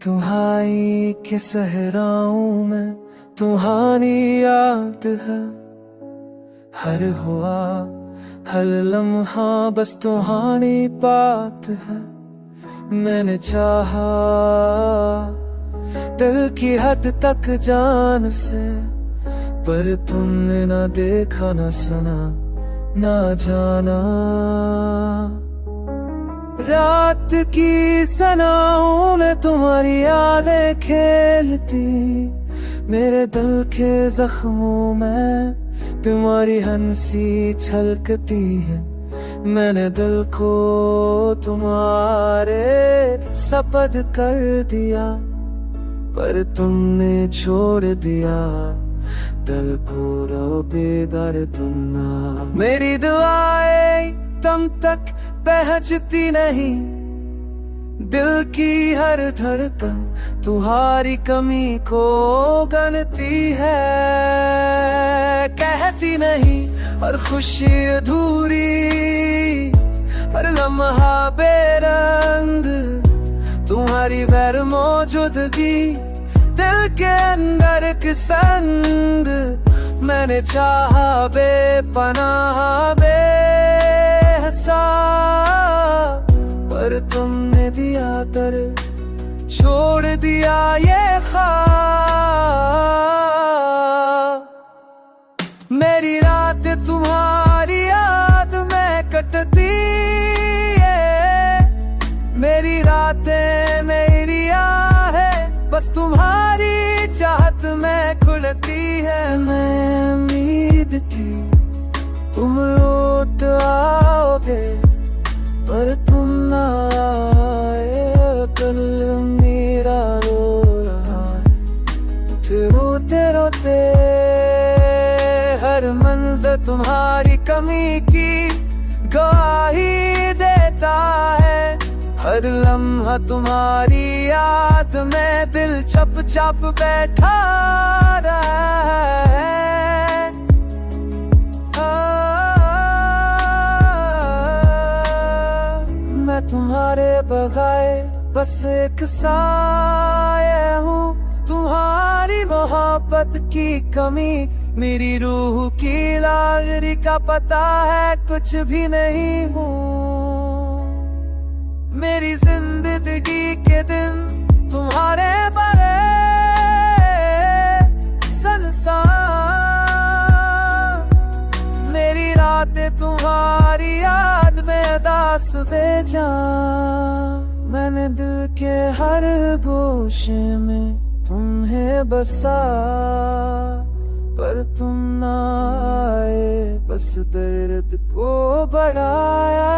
तुम्हारी के सहराओं में तुम्हारी याद है। हर हुआ हर लम्हा बस तुम्हारी बात है। मैंने चाहा दिल की हद तक जान से, पर तुमने ना देखा ना सुना ना जाना। रात की सनाओं में तुम्हारी यादें खेलती, मेरे दिल के जख्मों में तुम्हारी हंसी छलकती है। मैंने दिल को तुम्हारे सपद कर दिया, पर तुमने छोड़ दिया दिल को रो बेदर तुम ना। मेरी दुआएं तुम तक पहुंचती नहीं, दिल की हर धड़कन तुम्हारी कमी को गनती है। कहती नहीं और खुशी अधूरी, हर लम्हा बेरंग तुम्हारी गैर मौजूदगी दिल के अंदर एक संग। मैंने चाहा बेपनाह बेहसा, पर तुमने दिया कर छोड़ दिया ये ख्वाब। मेरी रात तुम्हारी याद में कटती है, मेरी रातें मेरी आहें बस तुम्हारी चाहत में खुलती है। मैं उम्मीद थी तुम लौट आओगे, पर तुम ना आए। कल मेरा रो रहा है फिर रोते रोते, हर मंजर तुम्हारी कमी की गवाही देता है। हर लम्हा तुम्हारी याद में दिल छप छप बैठा रहा है। मैं तुम्हारे बगैर बस एक साया हूँ, तुम्हारी मोहब्बत की कमी मेरी रूह की लागरी का पता है कुछ भी नहीं हूँ। मेरी जिंदगी के दिन तुम्हारे बगैर सुनसान, मेरी रातें तुम्हारी याद में दास बेजान। मैंने दिल के हर गोशे में तुम्हें बसा, पर तुम ना आए बस दर्द को बढ़ाया।